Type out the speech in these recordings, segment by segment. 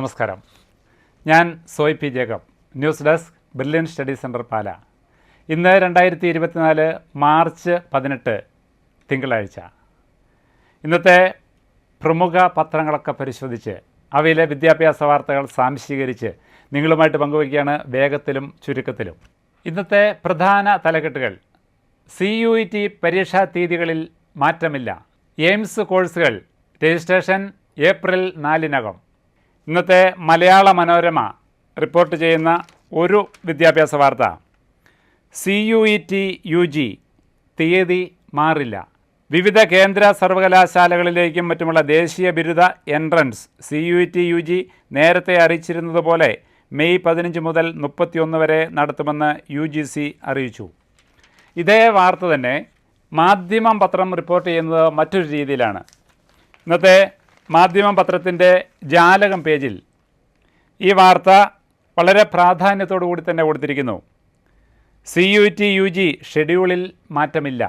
നമസ്കാരം. ഞാൻ Soy P Jacob, news desk, brilliant study centre Pala. ഇന്ന് 2024 മാർച്ച് 18 തിങ്കളാഴ്ച. ഇന്നത്തെ പ്രമുഖ പത്രങ്ങളൊക്കെ പരിശോധിച്ച് അവയിലെ വിദ്യാഭ്യാസ വാർത്തകൾ സാംശീകരിച്ച് നിങ്ങളുമായിട്ട് പങ്കുവയ്ക്കുകയാണ് വേഗത്തിലും ചുരുക്കത്തിലും. ഇന്നത്തെ പ്രധാന തലക്കെട്ടുകൾ: CUET പരീക്ഷാ തീയതികളിൽ മാറ്റമില്ല. എയിംസ് കോഴ്സുകൾ രജിസ്ട്രേഷൻ ഏപ്രിൽ 4-നകം. ഇന്നത്തെ മലയാള മനോരമ റിപ്പോർട്ട് ചെയ്യുന്ന ഒരു വിദ്യാഭ്യാസ വാർത്ത: CUET UG തീയതി മാറില്ല. വിവിധ കേന്ദ്ര സർവകലാശാലകളിലേക്കും മറ്റുമുള്ള ദേശീയ ബിരുദ എൻട്രൻസ് CUET UG നേരത്തെ അറിയിച്ചിരുന്നതുപോലെ മെയ് 15 മുതൽ 31 വരെ നടത്തുമെന്ന് UGC അറിയിച്ചു. ഇതേ വാർത്ത തന്നെ മാധ്യമം പത്രം റിപ്പോർട്ട് ചെയ്യുന്നത് മറ്റൊരു രീതിയിലാണ്. ഇന്നത്തെ മാധ്യമം പത്രത്തിൻ്റെ ജാലകം പേജിൽ ഈ വാർത്ത വളരെ പ്രാധാന്യത്തോടു കൂടി തന്നെ കൊടുത്തിരിക്കുന്നു. CUET UG ഷെഡ്യൂളിൽ മാറ്റമില്ല.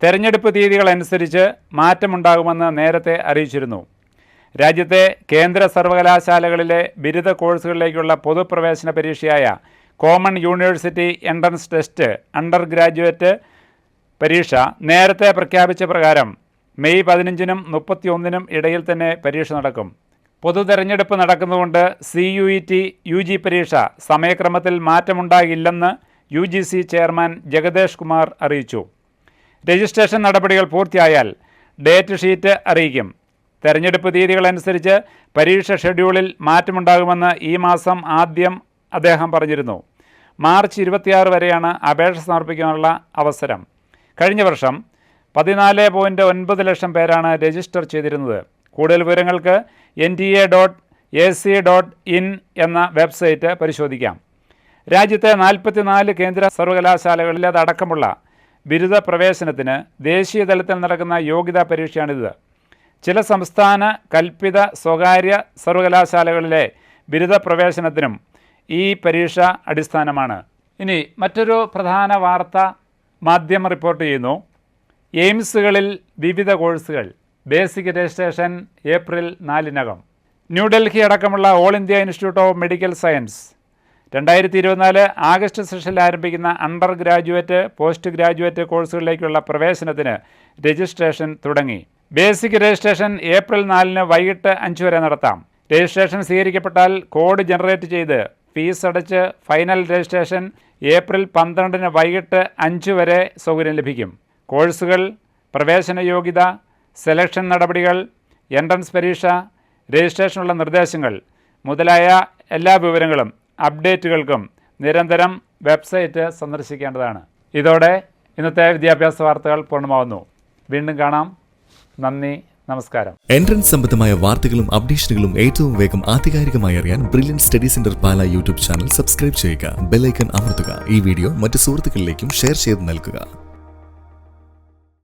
തെരഞ്ഞെടുപ്പ് തീയതികൾ അനുസരിച്ച് മാറ്റമുണ്ടാകുമെന്ന് നേരത്തെ അറിയിച്ചിരുന്നു. രാജ്യത്തെ കേന്ദ്ര സർവകലാശാലകളിലെ ബിരുദ കോഴ്സുകളിലേക്കുള്ള പൊതുപ്രവേശന പരീക്ഷയായ common university entrance test undergraduate പരീക്ഷ നേരത്തെ പ്രഖ്യാപിച്ച പ്രകാരം മെയ് 15-നും 31-നും ഇടയിൽ തന്നെ പരീക്ഷ നടക്കും. പൊതു തെരഞ്ഞെടുപ്പ് നടക്കുന്നതുകൊണ്ട് CUET UG പരീക്ഷ സമയക്രമത്തിൽ മാറ്റമുണ്ടാകില്ലെന്ന് UGC ചെയർമാൻ ജഗദേഷ് കുമാർ അറിയിച്ചു. രജിസ്ട്രേഷൻ നടപടികൾ പൂർത്തിയായാൽ ഡേറ്റ് ഷീറ്റ് അറിയിക്കും. തെരഞ്ഞെടുപ്പ് തീയതികളനുസരിച്ച് പരീക്ഷ ഷെഡ്യൂളിൽ മാറ്റമുണ്ടാകുമെന്ന് ഈ മാസം ആദ്യം അദ്ദേഹം പറഞ്ഞിരുന്നു. മാർച്ച് 26 വരെയാണ് അപേക്ഷ സമർപ്പിക്കാനുള്ള അവസരം. കഴിഞ്ഞ വർഷം 14.9 ലക്ഷം പേരാണ് രജിസ്റ്റർ ചെയ്തിരുന്നത്. കൂടുതൽ വിവരങ്ങൾക്ക് nta.ac.in എന്ന വെബ്സൈറ്റ് പരിശോധിക്കാം. രാജ്യത്തെ 44 കേന്ദ്ര സർവകലാശാലകളിലടക്കമുള്ള ബിരുദ പ്രവേശനത്തിന് ദേശീയ തലത്തിൽ നടക്കുന്ന യോഗ്യതാ പരീക്ഷയാണിത്. ചില സംസ്ഥാന കൽപ്പിത സ്വകാര്യ സർവകലാശാലകളിലെ ബിരുദ പ്രവേശനത്തിനും ഈ പരീക്ഷ അടിസ്ഥാനമാണ്. ഇനി മറ്റൊരു പ്രധാന വാർത്ത മാധ്യമം റിപ്പോർട്ട് ചെയ്യുന്നു. എയിംസുകളിൽ വിവിധ കോഴ്സുകൾ ബേസിക് രജിസ്ട്രേഷൻ ഏപ്രിൽ 4-നകം. ന്യൂഡൽഹി അടക്കമുള്ള all India institute of medical science 2024 August സെഷനിൽ ആരംഭിക്കുന്ന അണ്ടർ ഗ്രാജുവേറ്റ്, പോസ്റ്റ് ഗ്രാജുവേറ്റ് കോഴ്സുകളിലേക്കുള്ള പ്രവേശനത്തിന് രജിസ്ട്രേഷൻ തുടങ്ങി. ബേസിക് രജിസ്ട്രേഷൻ ഏപ്രിൽ 4-ന് വൈകിട്ട് 5 വരെ നടത്താം. രജിസ്ട്രേഷൻ സ്വീകരിക്കപ്പെട്ടാൽ കോഡ് ജനറേറ്റ് ചെയ്ത് ഫീസ് അടച്ച് ഫൈനൽ രജിസ്ട്രേഷൻ ഏപ്രിൽ 12-ന് വൈകിട്ട് 5 വരെ സൗകര്യം ലഭിക്കും. കോഴ്സുകൾ, പ്രവേശന യോഗ്യത, സെലക്ഷൻ നടപടികൾ, എൻട്രൻസ് പരീക്ഷ, രജിസ്ട്രേഷനുള്ള നിർദ്ദേശങ്ങൾ മുതലായ എല്ലാ വിവരങ്ങളും അപ്ഡേറ്റുകൾക്കും നിരന്തരം വെബ്സൈറ്റ് സന്ദർശിക്കേണ്ടതാണ്. ഇതോടെ ഇന്നത്തെ വിദ്യാഭ്യാസ വാർത്തകൾ പൂർണ്ണമാവുന്നു. വീണ്ടും കാണാം. നന്ദി, നമസ്കാരം. എൻട്രൻസ് സംബന്ധമായ വാർത്തകളും അപ്ഡേഷനുകളും ഏറ്റവും വേഗം ആധികാരികമായി അറിയാൻ ബ്രില്യൻ സ്റ്റഡി സെന്റർ പാല യൂട്യൂബ് ചാനൽ സബ്സ്ക്രൈബ് ചെയ്യുക. ബെൽ ഐക്കൺ അമർത്തുക. ഈ വീഡിയോ മറ്റ് സുഹൃത്തുക്കളിലേക്കും ഷെയർ ചെയ്ത് നൽകുക.